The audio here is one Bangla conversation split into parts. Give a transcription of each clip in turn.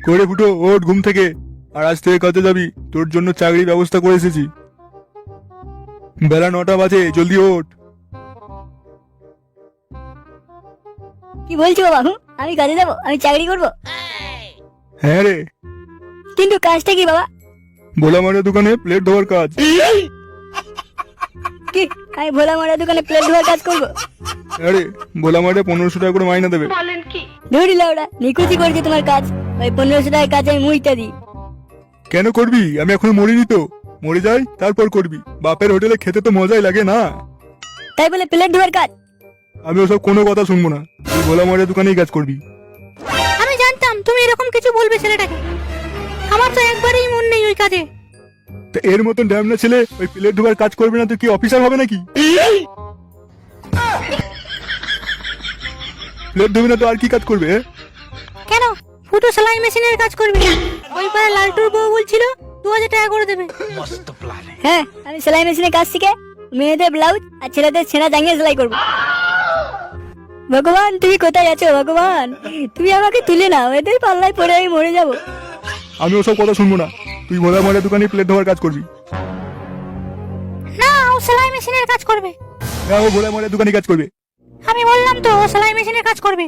করে ফুটো ওঠ ঘুম থেকে। আর আজ থেকে কাজে যাবি, তোর জন্য চাকরির ব্যবস্থা করে এসেছি। বেলা 9টা বাজে, জলদি ওঠ। কি বলছো বাবু? আমি কাজে যাবো? আমি চাকরি করব? হ্যাঁ রে। কিন্তু কাজটা কি বাবা? ভোলা মারের দোকানে প্লেট ধোয়ার কাজ। কি আমি ভোলা মারা দোকানে প্লেট ধোয়ার কাজ করব? হ্যাঁ রে, ভোলা মারে 1500 টাকা করে মাইনা দেবে। ধরিলা ওরা নিকুচি করছে তোমার কাজ। ওই 1500 টাকার কাজ আমি মুইটা দিই। কেন করবি? আমি এখনো মরিনি তো। মরে যাই তারপর করবি। বাপের হোটেলে খেতে তো মজাই লাগে না। তাই বলে প্লেট ধোয়ার কাজ? আমি ওসব কোনো কথা শুনবো না। তুই ভোলা মারের দোকানেই কাজ করবি। আমি জানতাম তুমি এরকম কিছু বলবে ছেলেটাকে। আমার তো একবারেই মন নেই ওই কাজে। তা এর মতন ড্যামনা ছেলে ওই প্লেট ধোয়ার কাজ করবে না তো কি অফিসার হবে নাকি? প্লেট ধোবে না তো আর কি কাজ করবে? কেন ফুটো সেলাই মেশিনের কাজ করবি? ওই পাড়া লালটুর বউ বলছিল 2000 টাকা করে দেবে। হ্যাঁ, আমি সেলাই মেশিনে কাজ শিখে মেয়েদের ব্লাউজ আর ছেলেদের ছেঁড়া জাঙ্গিয়া সেলাই করব। ভগবান তুমি কোথায় আছো ভগবান? তুমি আমাকে তুলে নাও, এদের পাল্লায় পড়ে আমি মরে যাব। আমি ওসব কথা শুনবো না। তুই ভোলা মারের দোকানে প্লেট ধোয়ার কাজ করবি। না, ও সেলাই মেশিনের কাজ করবে। হ্যাঁ, ও ভোলা মারের দোকানে কাজ করবে। আমি বললাম তো ও সেলাই মেশিনের কাজ করবে।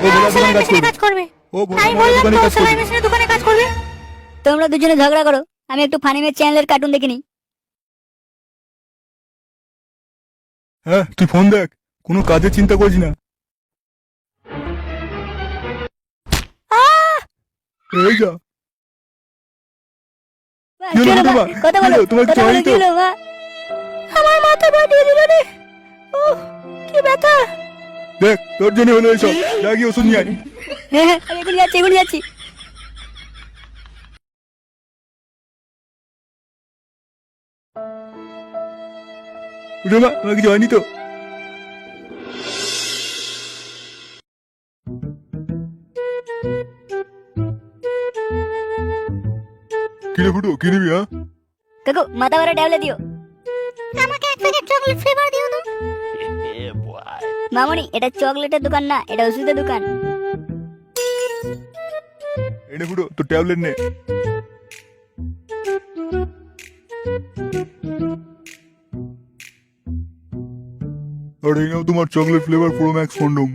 ও ভোলা সেলাই দোকানে কাজ মেশিনের করবে। কাজ করবে। ও ভোলা আমি মারের বললাম দোকানে তো ও কাজ সেলাই করবে। মেশিনের দোকানে কাজ করবে। তোমরা দুজনে ঝগড়া করো, আমি একটু ফানিমের চ্যানেলের কার্টুন দেখে নিই। হ্যাঁ, তুই ফোন দেখ। কোনো কাজের চিন্তা করিস না। এই যা। মা, কি হলো কি হলো, বাবা? মা? কথা কি বলো, হলো? তোমার কথা কিছু বলো, হয়নি কি তো? হলো, মা? আমার মাথা ফাটিয়ে দিল রে। ও কি ব্যথা। দেখ, তোর জন্য হলো এইসব। যা গিয়ে ওষুধ নিয়ে আয়। হ্যাঁ হ্যাঁ, আমি এখন যাচ্ছি, এখন যাচ্ছি। উঠো মা, তোমার কিছু হয়নি তো? কিরে ফুটো, কি নিবি? হ্যাঁ, কাকু মাথা ভরা ট্যাবলেট দিও। আমাকে এক প্যাকেট চকলেট ফ্লেভার দিও তো। মামনি, এটা চকলেটের দোকান না, এটা ওষুধের দোকান। এনে ফুটো তোর ট্যাবলেট নে। আর এই নাও তোমার chocolate flavour pro max condom.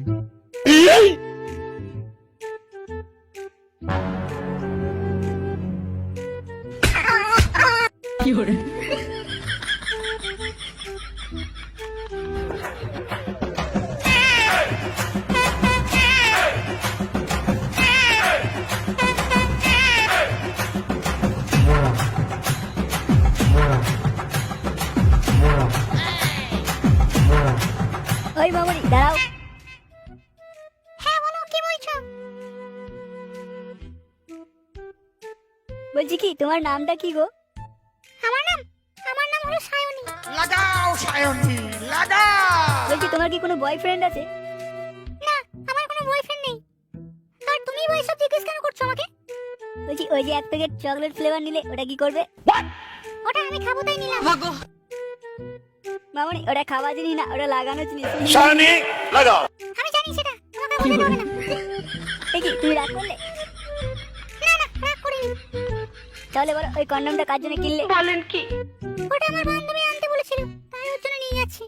ওই মামনি দাঁড়াও। হ্যাঁ বলো, কি বলছো? বলছি কি, তোমার নামটা কি গো? আমার নাম হলো সায়নী। লাগাও সায়নী লাগাও। বলছি তোমার কি কোনো বয়ফ্রেন্ড আছে? না, আমার কোনো বয়ফ্রেন্ড নেই। আর তুমি এসব জিজ্ঞেস কেন করছো আমাকে? বলছি ওই যে এক প্যাকেট চকলেট ফ্লেভার নিলে ওটা কি করবে? ওটা আমি খাবো তাই নিলাম। মামনি, ওটা খাওয়া জিনিস না, ওটা লাগানো জিনিস। সায়নী লাগাও। আমি জানি সেটা, তোমাকে বলতে হবে না। এ কি, তুমি রাগ করলে? না না, রাগ করিনি। তাহলে বলো ওই কন্ডমটা কার জন্য কিনলে? ওটা আমার বান্ধবী আনতে বলেছিল, তাই ওর জন্য নিয়ে যাচ্ছি।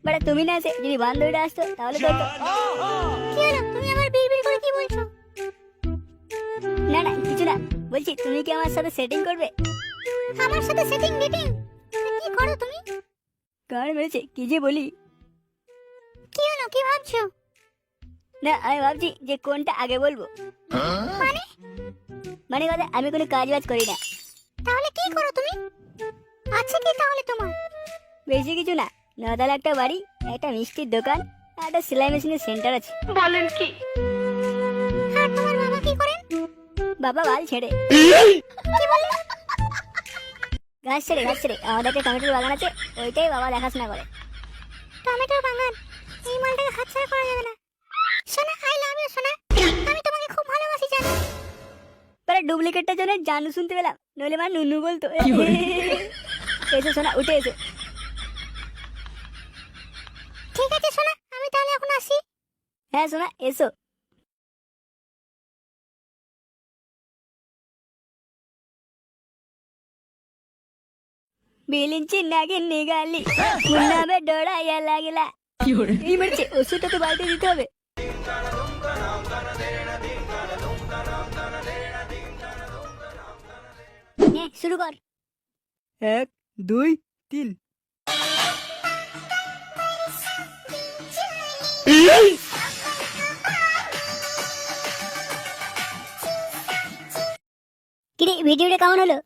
বাড়া তুমি না আসে, যদি বান্ধবীটা আসতো তাহলে তো হতো। কি হলো, তুমি আবার বিড়বিড় করে কি বলছো? না না, কিছু না। বলছি তুমি কি আমার সাথে সেটিং করবে? আমার সাথে সেটিং ডেটিং? কি করো তুমি? কার মেরেছে, কি যে বলি। কি হলো, কি ভাবছো? না, আমি ভাবছি যে কোনটা আগে বলবো। মানে মানে কথা, আমি কোনো কাজ বাজ করি না। তাহলে কি করো তুমি? আছে কি তাহলে তোমার? বেশি কিছু না, 9 একটা বাড়ি, একটা মিষ্টির দোকান আর একটা সেলাই মেশিনের সেন্টার আছে। আর তোমার বাবা কি করেন? বাবা বাল ছেড়ে। কি বললে? ঘাস ছেড়ে, ঘাস ছেড়ে। আমাদের একটা টমেটোর বাগান আছে, ওইটাই বাবা দেখাশোনা করে। টমেটোর বাগান? এই মালটাকে হাতছাড়া করা যাবে না। সোনা, আই লাভ ইউ সোনা। আমি তোমাকে খুব ভালোবাসি জানো। পরে ডুপ্লিকেটটার জন্য জানু শুনতে পেলাম, নইলে মা নুনু বলতো। এসো সোনা, উঠে এসো। ঠিক আছে সোনা, আমি তাহলে এখন আসি। হ্যাঁ সোনা, এসো। বিলিঞ্চি নাগে নিগালি মুন্নাবে ডোড়াইয়া লাগলা। এই মারছে, ওষুধটা তো বাড়িতে দিতে হবে। নে, শুরু কর। 1 2 3। কিরে, ভিডিওটা কেমন হলো?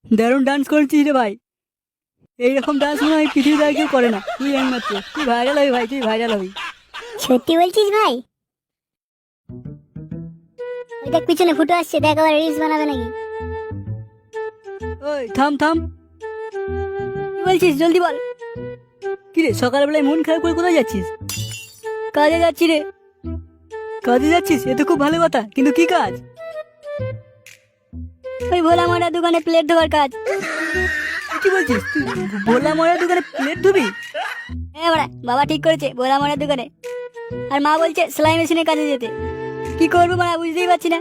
দারুণ ডান্স করছিস রে ভাই। এইরকম ডান্স মনে হয় পৃথিবীতে আর কেউ করে না, তুই একমাত্র। তুই ভাইরাল হবি ভাই, তুই ভাইরাল হবি। সত্যি বলছিস ভাই? ওই দেখ পিছনে ফুটো আসছে, দেখ আবার রিলস বানাবে নাকি। ওই থাম থাম। কি বলছিস, জলদি বল। কিরে সকালবেলায় মন খারাপ করে কোথায় যাচ্ছিস? কাজে যাচ্ছি রে। কাজে যাচ্ছিস? এ তো খুব ভালো কথা, কিন্তু কি কাজ? ওই ভোলা মারা দোকানে প্লেট ধোয়ার কাজ। কি বলছিস তুই? ভোলা মরার দোকানে প্লেট ধুবি? হ্যাঁ বাড়া, বাবা ঠিক করেছে ভোলা মারার দোকানে। আর মা বলছে সেলাই মেশিনে কাজে যেতে। কি করবো মারা, বুঝতেই পারছি না।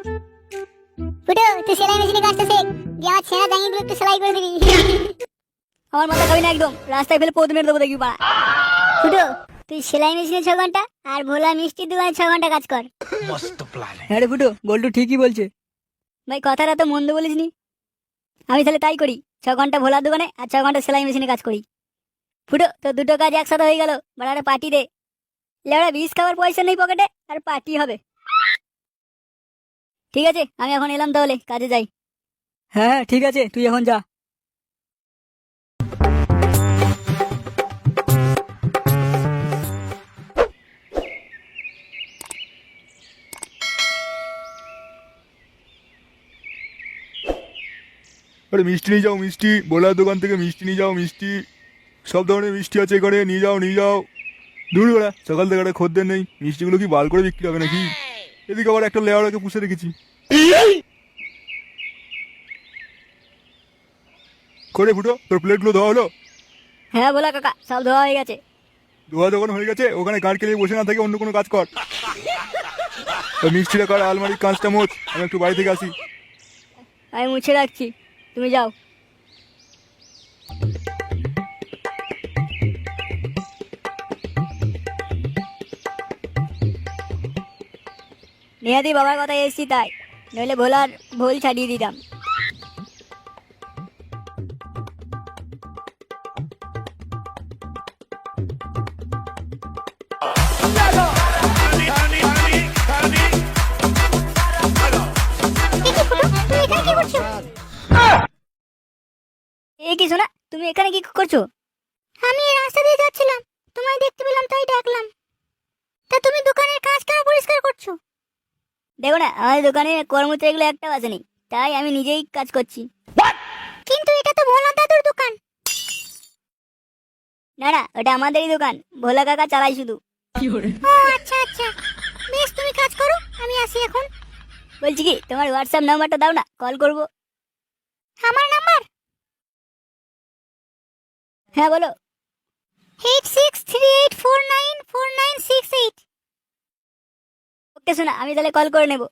ফুটো, তুই সেলাই মেশিনে কাজটা শেখ, দিয়ে আমার ছেঁড়া জাঙ্গিগুলো একটু সেলাই করে দিবি। আমার মাথা খাবি না একদম, রাস্তায় ফেলে পৌঁছে মেরে দেবো দেখবি বাড়া। ফুটো, তুই সেলাই মেশিনে 6 ঘন্টা আর ভোলা মিষ্টির দোকানে 6 ঘন্টা কাজ কর। হ্যাঁ রে ফুটো, বল্টু ঠিকই বলছে। ভাই কথাটা তো মন্দ বলিসনি। আমি তাহলে তাই করি, 6 ঘন্টা ভোলার দোকানে আর 6 ঘন্টা সেলাই মেশিনে কাজ করি। ফুটো, তো দুটো কাজ একসাথে হয়ে গেল। বাড়াটা পার্টি দে। লেওড়া বিষ খাওয়ার পয়সা নেই পকেটে, আর পার্টি হবে। ঠিক আছে, আমি এখন এলাম, তাহলে কাজে যাই। হ্যাঁ ঠিক আছে, তুই এখন যা। আরে মিষ্টি নিয়ে যাও, মিষ্টি বোলার দোকান থেকে মিষ্টি নিয়ে যাও, মিষ্টি সব ধরনের মিষ্টি আছে এখানে, নিয়ে যাও নিয়ে যাও। দূর ওরা সকাল থেকে একটা খদ্দের নেই, মিষ্টিগুলো কি বাল করে বিক্রি হবে নাকি? এদিকে আবার একটা লেওয়ারাকে পুষে রেখেছি। করে ফুটো, তোর প্লেটগুলো ধোয়া হলো? হ্যাঁ ভোলা কাকা, সব ধোয়া হয়ে গেছে। ধোয়া যখন হয়ে গেছে, ওখানে গাঁট কেলিয়ে বসে না থাকে অন্য কোনো কাজ কর। তো মিষ্টিটা কর, আলমারির কাঁচটা মোচ, আমি একটু বাড়ি থেকে আসি। আমি মুছে রাখছি, তুমি যাও। নিহাতি বাবার কথা এসছি তাই, নইলে ভোলার ভুল ছাড়িয়ে দিতাম। এ কি শোনা, তুমি এখানে কি করছো? আমি এই রাস্তা দিয়ে যাচ্ছিলাম, তোমায় দেখতে পেলাম তাই ডাকলাম। তা তুমি দোকানের কাজ কেন পরিষ্কার করছো? দেখো না, আমাদের দোকানে কর্মচারীগুলো একটাও আসেনি, তাই আমি নিজেই কাজ করছি। কিন্তু এটা তো ভোলা দাদুর দোকান। না না, ওটা আমাদেরই দোকান, ভোলা কাকা চালাই শুধু। ও আচ্ছা আচ্ছা, বেশ তুমি কাজ করো, আমি আসি এখন। বলছি কি, তোমার হোয়াটসঅ্যাপ নাম্বারটা দাও না, কল করব। আমার নাম্বার হ্যাঁ বলো। 8638494968। ওকে শোনা, আমি তাহলে কল করে নেব।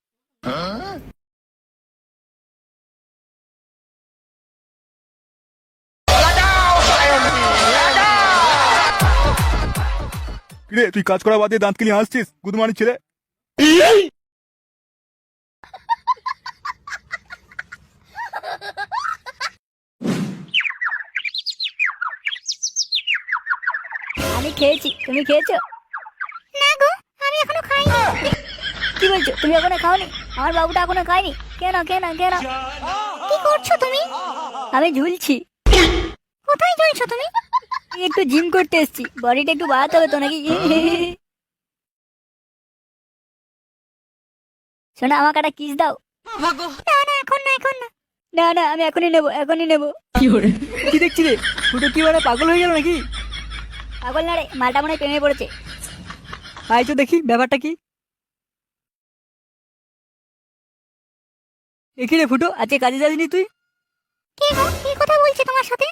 কিরে তুই কাজ করা বাদ দিয়ে দাঁত কেলিয়ে হাসছিস, গুদমানির ছেলে? আমি খেয়েছি, তুমি খেয়েছো? না গো, আমি এখনো খাইনি। কি বলছো, তুমি এখনো খাওনি? আমার বাবুটা এখনো খায়নি? কেন কেন কেন? কি করছো তুমি? আমি ঝুলছি। কোথায় চলছো তুমি? একটু জিম করতে এসেছি, বডিটা একটু বাড়াতে হবে তো নাকি। শোনা, আমাকে একটা কিস দাও। না না, এখন না এখন না। না না, আমি এখনই নেবো, এখনই নেবো। কি দেখছি রে ফুটো, কি মানে পাগল হয়ে গেল নাকি? পাগল না রে, মালটা মনে হয় প্রেমে পড়েছে। আয় তো দেখি ব্যাপারটা কি। একই রে ফুটো, আজকে কাজে যাসনি তুই? কে গো, কি কথা বলছে তোমার সাথে?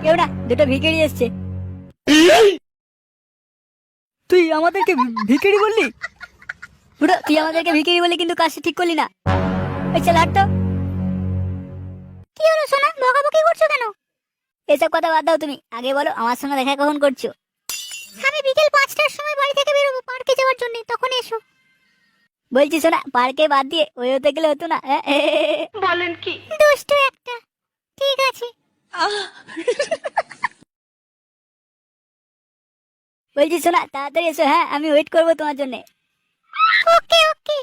কেউ না, দুটো ভিখারি এসছে। তুই আমাদেরকে ভিখারি বললি? বুড়ো, তুই আমাদেরকে ভিখারি বলে কিন্তু কাজটা ঠিক করলি না। ওই চল হাঁট তো। কি হলো সোনা, বকাবকি করছো কেন? এসব কথা বাদ দাও তুমি, আগে বলো আমার সঙ্গে দেখা কখন করছো? আমি বিকেল 5টার সময় বাড়ি থেকে বেরোবো পার্কে যাওয়ার জন্য, তখন এসো। বলছি শোনা, পার্কে বাদ দিয়ে ওই হতে গেলে হতো না? দুষ্টু একটা। ঠিক আছে। বলছি শোনা, তাড়াতাড়ি এসো, হ্যাঁ আমি ওয়েট করবো তোমার জন্য। ওকে ওকে।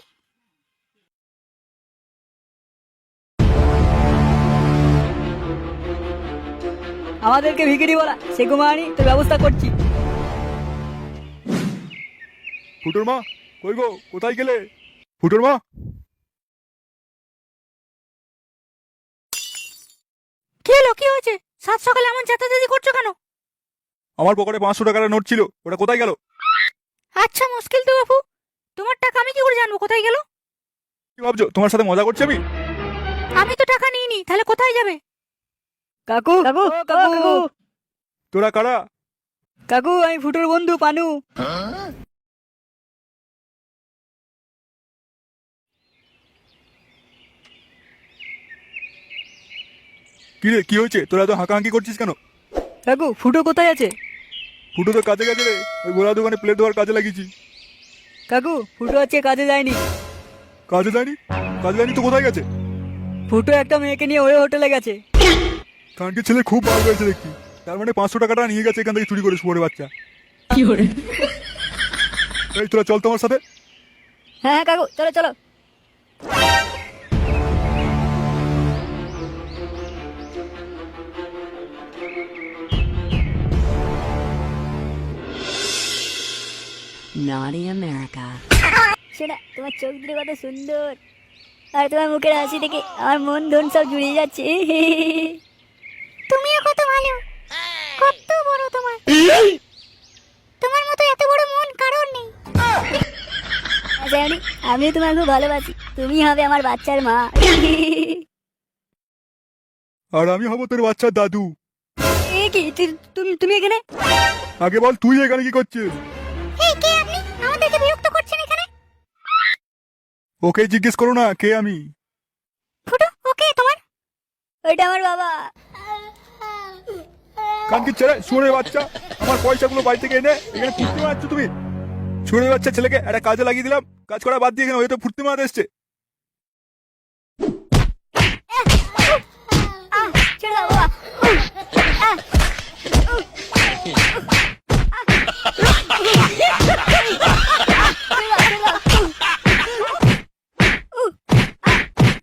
আমাদেরকে ভিখিরি বলা সে ঘুমানি, তোর ব্যবস্থা করছি। ফুটোর মা, কই গো, কোথায় গেলে? ফুটোর মা, কি হলো, কি হয়েছে? সাত সকালে এমন চেঁচাচেঁচি করছো কেন? আমার পকেটে 500 টাকার নোট ছিল, ওটা কোথায় গেল? আচ্ছা মুশকিল তো বাপু, তোমার টাকা আমি কি করে জানবো কোথায় গেল? কি ভাবছো তোমার সাথে মজা করছি আমি? আমি তো টাকা নিইনি, তাহলে কোথায় যাবে? কাকু কাকু কাকু তোরা কারা? কাকু, আমি ফুটোর বন্ধু পানু। কি রে, কি হয়েছে? তোরা এত হাঁকাহাঁকি করছিস কেন? কাকু, ফুটো কোথায় আছে? ফুটো তো কাজে গেছে রে, ওই গোলা দোকানে প্লেট দেওয়ার কাজে লাগিয়েছি। কাকু, ফুটো আজকে কাজে যায়নি। কাজে যায়নি? কাজে যায়নি তো কোথায় গেছে? ফুটো একটা মেয়েকে নিয়ে ওই হোটেলে গেছে। কানকে ছেলে খুব ভালো হয়েছে দেখছি। তার মানে 500 টাকাটা নিয়ে গেছে এখান থেকে চুরি করে, শুয়োরের বাচ্চা। এই তোরা চল তোমার সাথে। হ্যাঁ হ্যাঁ কাকু, চলো চলো। Naughty America. শোনা, তোমার চোখ দুটো কত সুন্দর, আর তোমার মুখের হাসি দেখে আমার মন ধন সব জুড়িয়ে যাচ্ছে। তুমিও কত ভালো, কত বড় তোমার। তোমার মতো এত বড় মন কারোর নেই। আচ্ছা আমিও তোমার খুব ভালোবাসি, তুমি হবে আমার বাচ্চার মা। আর আমি হব তোর বাচ্চার দাদু। এ কি, তুমি এখানে? আগে বল, তুই এখানে কি করছিস? এই কে আপনি? আমাদেরকে বিরক্ত করছেন এখানে। ওকে জিজ্ঞেস করো না কে আমি। ফুটো, ওকে তোমার? ওইটা আমার বাবা। কানকি ছেলে, শুয়োরের বাচ্চা, আমার পয়সাগুলো বাড়ি থেকে এনে এখানে ফুটতে মারছো তুমি। শুয়োরের বাচ্চা ছেলেকে একটা কাজে লাগিয়ে দিলাম, কাজ করা বাদ দিয়ে এখানে হয়তো ফুটতে মারতে এসছে। ছেড়ে দাও বাবা। আহ!